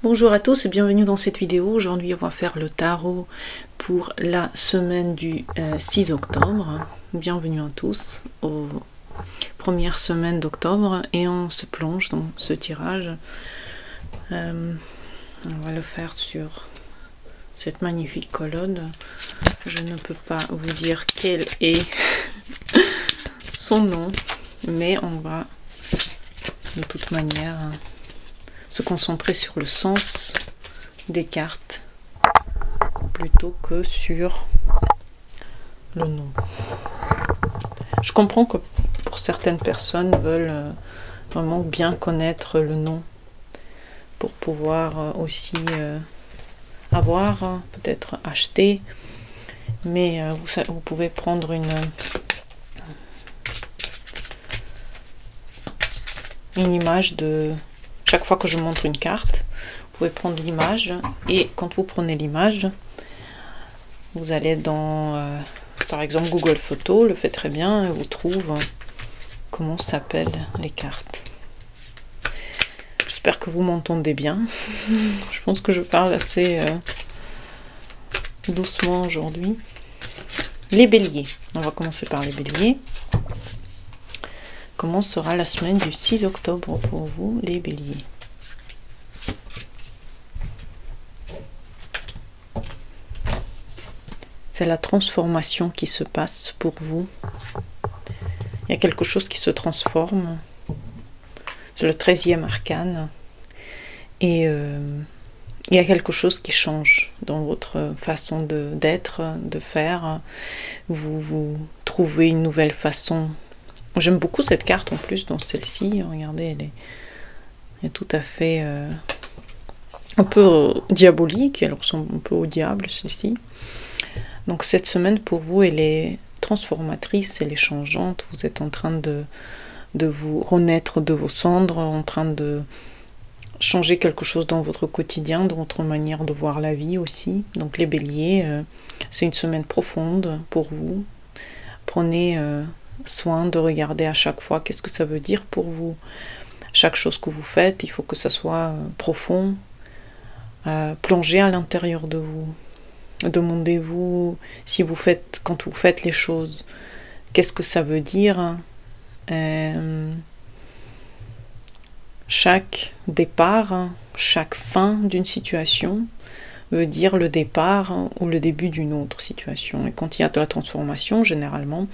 Bonjour à tous et bienvenue dans cette vidéo. Aujourd'hui on va faire le tarot pour la semaine du 6 octobre. Bienvenue à tous aux premières semaines d'octobre et on se plonge dans ce tirage. On va le faire sur cette magnifique colonne. Je ne peux pas vous dire quel est son nom, mais on va de toute manière se concentrer sur le sens des cartes plutôt que sur le nom. Je comprends que pour certaines personnes veulent vraiment bien connaître le nom pour pouvoir aussi avoir, peut-être acheter, mais vous pouvez prendre une image de chaque fois que je montre une carte. Vous pouvez prendre l'image et quand vous prenez l'image, vous allez dans par exemple Google Photos, le fait très bien et vous trouve comment s'appellent les cartes. J'espère que vous m'entendez bien. Je pense que je parle assez doucement aujourd'hui. Les béliers, on va commencer par les béliers. Comment sera la semaine du 6 octobre pour vous, les béliers? C'est la transformation qui se passe pour vous. Il y a quelque chose qui se transforme. C'est le 13e arcane. Et il y a quelque chose qui change dans votre façon d'être, de faire. Vous trouvez une nouvelle façon. J'aime beaucoup cette carte en plus dans celle-ci. Regardez, elle est tout à fait un peu diabolique. Elle ressemble un peu au diable, celle-ci. Donc cette semaine pour vous, elle est transformatrice, elle est changeante. Vous êtes en train de vous renaître de vos cendres, en train de changer quelque chose dans votre quotidien, dans votre manière de voir la vie aussi. Donc les béliers, c'est une semaine profonde pour vous. Prenez soin de regarder à chaque fois qu'est-ce que ça veut dire pour vous. Chaque chose que vous faites, il faut que ça soit profond, plongez à l'intérieur de vous. Demandez-vous si vous faites, quand vous faites les choses, qu'est-ce que ça veut dire. Chaque départ, chaque fin d'une situation veut dire le départ ou le début d'une autre situation. Et quand il y a de la transformation, généralement,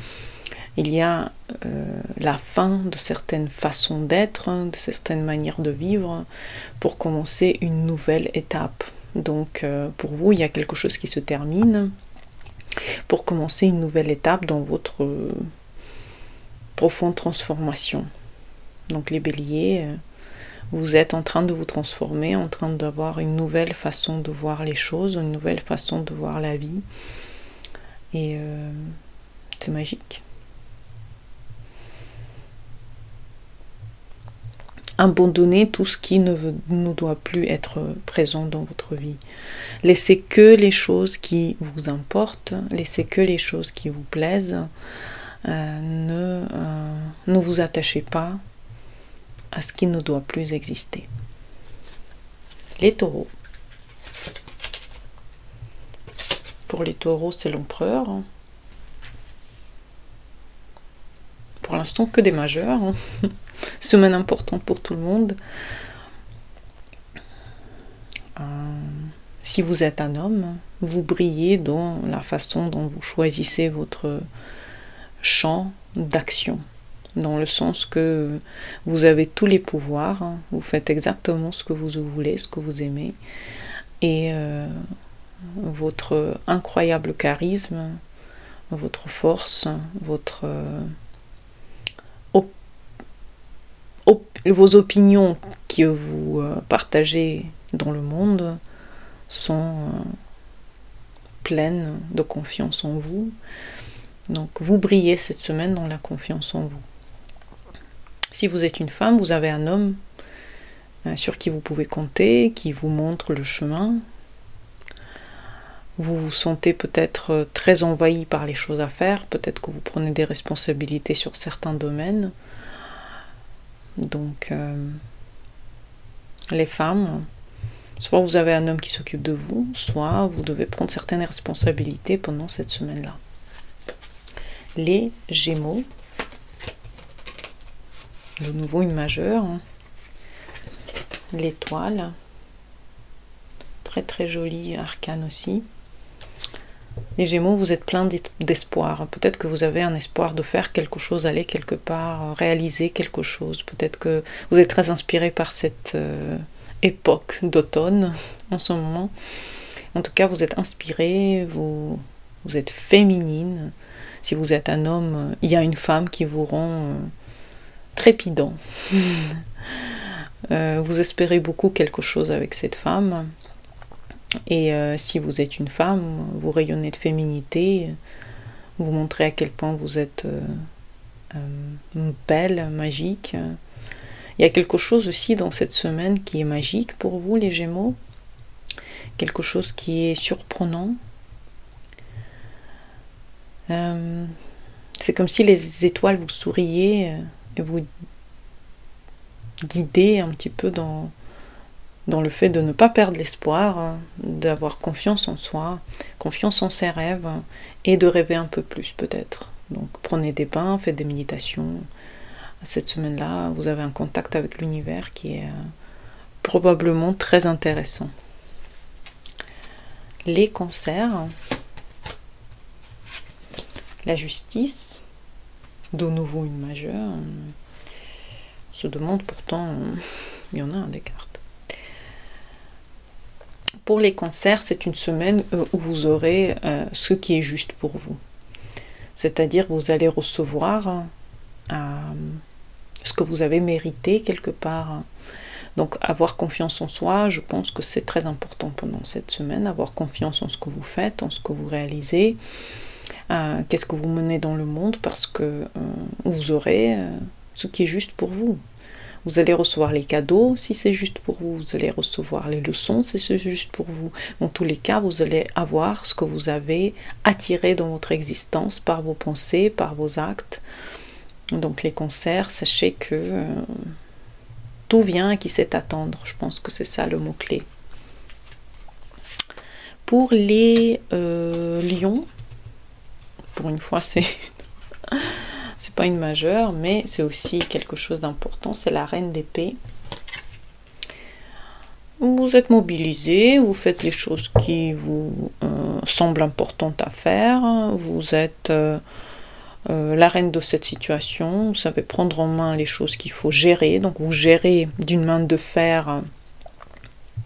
il y a la fin de certaines façons d'être, de certaines manières de vivre, pour commencer une nouvelle étape. Donc pour vous, il y a quelque chose qui se termine pour commencer une nouvelle étape dans votre profonde transformation. Donc les béliers, vous êtes en train de vous transformer, en train d'avoir une nouvelle façon de voir les choses, une nouvelle façon de voir la vie. Et c'est magique. Abandonnez tout ce qui ne doit plus être présent dans votre vie. Laissez que les choses qui vous importent, laissez que les choses qui vous plaisent. Ne vous attachez pas à ce qui ne doit plus exister. Les taureaux. Pour les taureaux, c'est l'empereur. Pour l'instant, que des majeurs. Semaine importante pour tout le monde. Si vous êtes un homme, vous brillez dans la façon dont vous choisissez votre champ d'action, dans le sens que vous avez tous les pouvoirs, vous faites exactement ce que vous voulez, ce que vous aimez, et votre incroyable charisme, votre force, vos opinions que vous partagez dans le monde sont pleines de confiance en vous. Donc vous brillez cette semaine dans la confiance en vous. Si vous êtes une femme, vous avez un homme sur qui vous pouvez compter, qui vous montre le chemin. Vous vous sentez peut-être très envahi par les choses à faire, peut-être que vous prenez des responsabilités sur certains domaines. Donc les femmes, Soit vous avez un homme qui s'occupe de vous, soit vous devez prendre certaines responsabilités pendant cette semaine-là. Les Gémeaux, de nouveau une majeure, hein. L'étoile, très très jolie arcane aussi. Les Gémeaux, vous êtes plein d'espoir. Peut-être que vous avez un espoir de faire quelque chose, aller quelque part, réaliser quelque chose. Peut-être que vous êtes très inspiré par cette époque d'automne en ce moment. En tout cas, vous êtes inspiré, vous êtes féminine. Si vous êtes un homme, il y a une femme qui vous rend trépidant. Vous espérez beaucoup quelque chose avec cette femme. Et si vous êtes une femme, vous rayonnez de féminité, vous montrez à quel point vous êtes belle, magique. Il y a quelque chose aussi dans cette semaine qui est magique pour vous, les Gémeaux. Quelque chose qui est surprenant. C'est comme si les étoiles vous souriaient et vous guidez un petit peu dans le fait de ne pas perdre l'espoir, d'avoir confiance en soi, confiance en ses rêves et de rêver un peu plus peut-être. Donc prenez des bains, faites des méditations. Cette semaine-là, vous avez un contact avec l'univers qui est probablement très intéressant. Les cancers, la justice, de nouveau une majeure. On se demande pourtant, il y en a des cartes. Pour les cancers, c'est une semaine où vous aurez ce qui est juste pour vous. C'est-à-dire vous allez recevoir ce que vous avez mérité quelque part. Donc avoir confiance en soi, je pense que c'est très important pendant cette semaine. Avoir confiance en ce que vous faites, en ce que vous réalisez. Qu'est-ce que vous menez dans le monde, parce que vous aurez ce qui est juste pour vous. Vous allez recevoir les cadeaux si c'est juste pour vous, vous allez recevoir les leçons si c'est juste pour vous. Dans tous les cas, vous allez avoir ce que vous avez attiré dans votre existence par vos pensées, par vos actes. Donc les cancers, sachez que tout vient à qui sait attendre. Je pense que c'est ça le mot-clé. Pour les lions, pour une fois, c'est pas une majeure, mais c'est aussi quelque chose d'important, c'est la reine d'épée. Vous êtes mobilisé, vous faites les choses qui vous semblent importantes à faire, vous êtes la reine de cette situation, vous savez prendre en main les choses qu'il faut gérer, donc vous gérez d'une main de fer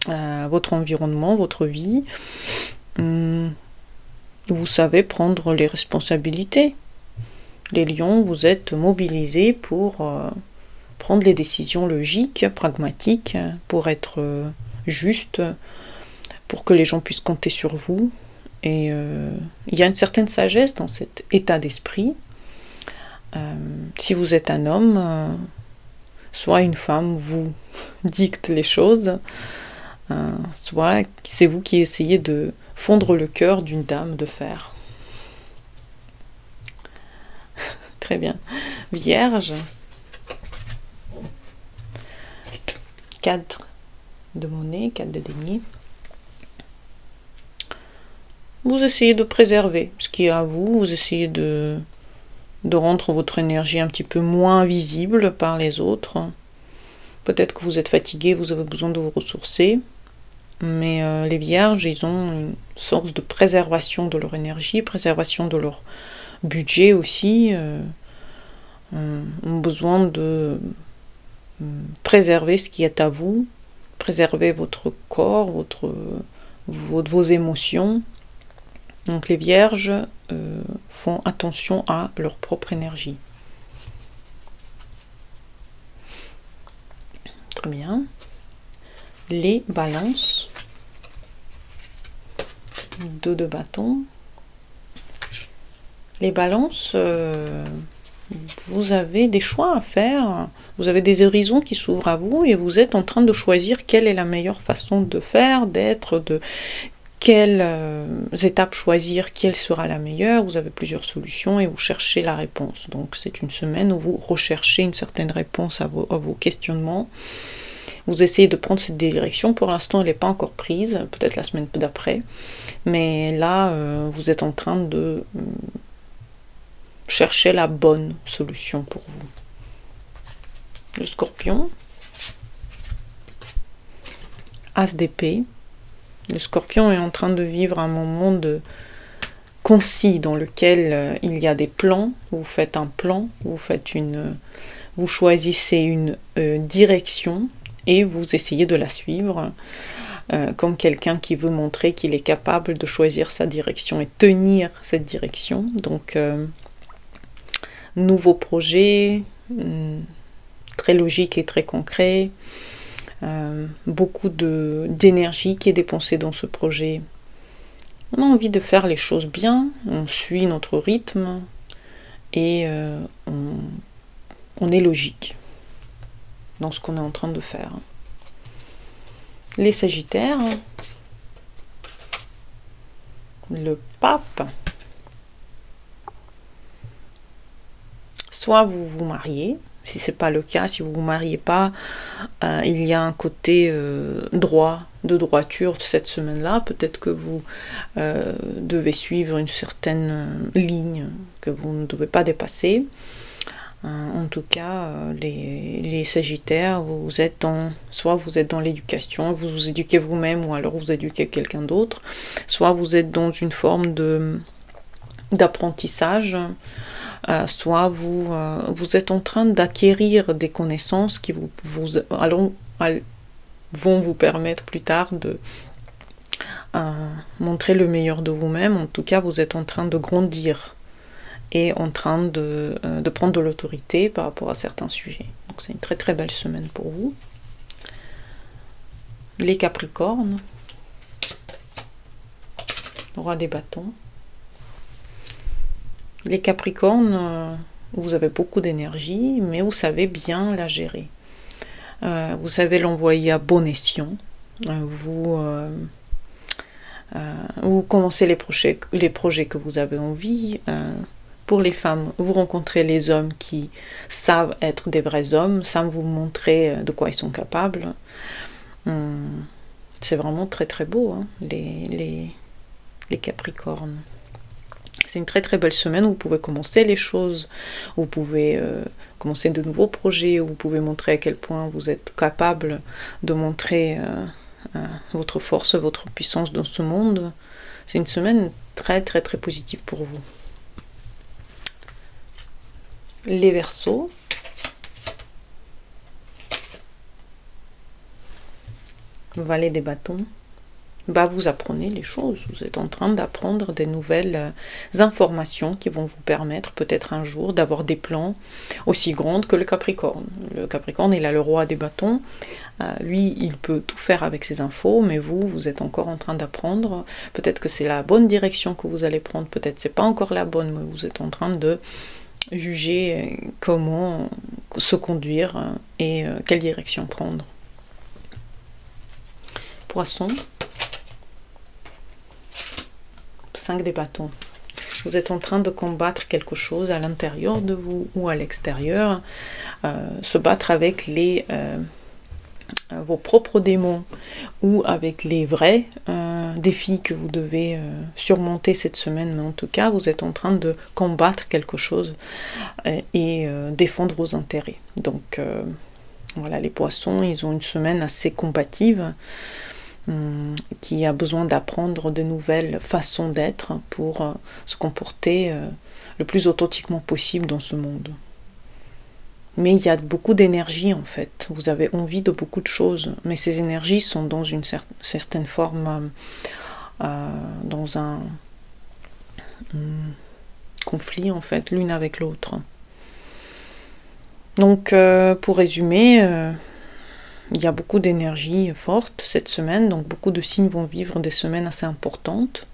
votre environnement, votre vie. Vous savez prendre les responsabilités. Les lions, vous êtes mobilisés pour prendre les décisions logiques, pragmatiques, pour être juste, pour que les gens puissent compter sur vous. Et il y a une certaine sagesse dans cet état d'esprit. Si vous êtes un homme, soit une femme vous dicte les choses, soit c'est vous qui essayez de fondre le cœur d'une dame de fer. Très bien. Vierge. 4 de monnaie, 4 de denier. Vous essayez de préserver ce qui est à vous, vous essayez de rendre votre énergie un petit peu moins visible par les autres. Peut-être que vous êtes fatigué, vous avez besoin de vous ressourcer. Mais les vierges, ils ont une source de préservation de leur énergie, préservation de leur budget aussi, ont besoin de préserver ce qui est à vous, préserver votre corps, vos émotions. Donc les vierges font attention à leur propre énergie. Très bien. Les balances. 2 de bâton. Les balances, vous avez des choix à faire, vous avez des horizons qui s'ouvrent à vous et vous êtes en train de choisir quelle est la meilleure façon de faire, d'être, de quelles étapes choisir, quelle sera la meilleure. Vous avez plusieurs solutions et vous cherchez la réponse. Donc c'est une semaine où vous recherchez une certaine réponse à vos questionnements Vous essayez de prendre cette direction. Pour l'instant, elle n'est pas encore prise. Peut-être la semaine d'après. Mais là, vous êtes en train de chercher la bonne solution pour vous. Le Scorpion. As d'épée. Le Scorpion est en train de vivre un moment concis dans lequel il y a des plans. Vous faites un plan, vous choisissez une direction et vous essayez de la suivre comme quelqu'un qui veut montrer qu'il est capable de choisir sa direction et tenir cette direction. Donc, nouveau projet, très logique et très concret. Beaucoup d'énergie qui est dépensée dans ce projet. On a envie de faire les choses bien, on suit notre rythme et on est logique dans ce qu'on est en train de faire. Les Sagittaires, le Pape, soit vous vous mariez. Si ce n'est pas le cas, si vous ne vous mariez pas, il y a un côté de droiture cette semaine-là. Peut-être que vous devez suivre une certaine ligne que vous ne devez pas dépasser. En tout cas, les Sagittaires, soit vous êtes dans l'éducation, vous vous éduquez vous-même, ou alors vous éduquez quelqu'un d'autre, soit vous êtes dans une forme d'apprentissage, soit vous êtes en train d'acquérir des connaissances qui vont vous permettre plus tard de montrer le meilleur de vous-même. En tout cas, vous êtes en train de grandir et en train de prendre de l'autorité par rapport à certains sujets. Donc c'est une très très belle semaine pour vous. Les Capricornes, le Roi des bâtons. Les Capricornes, vous avez beaucoup d'énergie, mais vous savez bien la gérer. Vous savez l'envoyer à bon escient. Vous commencez les projets que vous avez envie. Pour les femmes, vous rencontrez les hommes qui savent être des vrais hommes, savent vous montrer de quoi ils sont capables. C'est vraiment très très beau, hein, les Capricornes. C'est une très très belle semaine où vous pouvez commencer les choses, vous pouvez commencer de nouveaux projets, où vous pouvez montrer à quel point vous êtes capable de montrer votre force, votre puissance dans ce monde. C'est une semaine très très très positive pour vous. Les Verseaux. Valet des bâtons. Vous apprenez les choses, vous êtes en train d'apprendre des nouvelles informations qui vont vous permettre peut-être un jour d'avoir des plans aussi grands que le Capricorne. Le Capricorne, il a le roi des bâtons, lui, il peut tout faire avec ses infos, mais vous êtes encore en train d'apprendre. Peut-être que c'est la bonne direction que vous allez prendre, peut-être c'est pas encore la bonne, mais vous êtes en train de juger comment se conduire et quelle direction prendre. Poisson. 5 des bâtons. Vous êtes en train de combattre quelque chose à l'intérieur de vous ou à l'extérieur. Se battre avec vos propres démons ou avec les vrais défis que vous devez surmonter cette semaine. Mais en tout cas, vous êtes en train de combattre quelque chose et défendre vos intérêts. Donc voilà, les poissons, ils ont une semaine assez combative. Qui a besoin d'apprendre de nouvelles façons d'être pour se comporter le plus authentiquement possible dans ce monde. Mais il y a beaucoup d'énergie en fait, vous avez envie de beaucoup de choses, mais ces énergies sont dans une certaine forme, dans un conflit en fait, l'une avec l'autre. Donc pour résumer, il y a beaucoup d'énergie forte cette semaine, donc beaucoup de signes vont vivre des semaines assez importantes.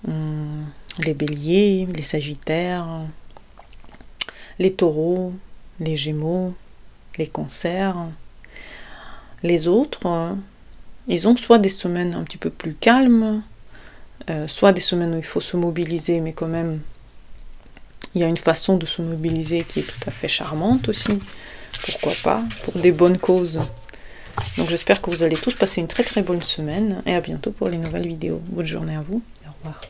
Les béliers, les sagittaires, les taureaux, les gémeaux, les cancers. Les autres, ils ont soit des semaines un petit peu plus calmes, soit des semaines où il faut se mobiliser, mais quand même, il y a une façon de se mobiliser qui est tout à fait charmante aussi. Pourquoi pas, pour des bonnes causes. Donc j'espère que vous allez tous passer une très très bonne semaine et à bientôt pour les nouvelles vidéos. Bonne journée à vous et au revoir.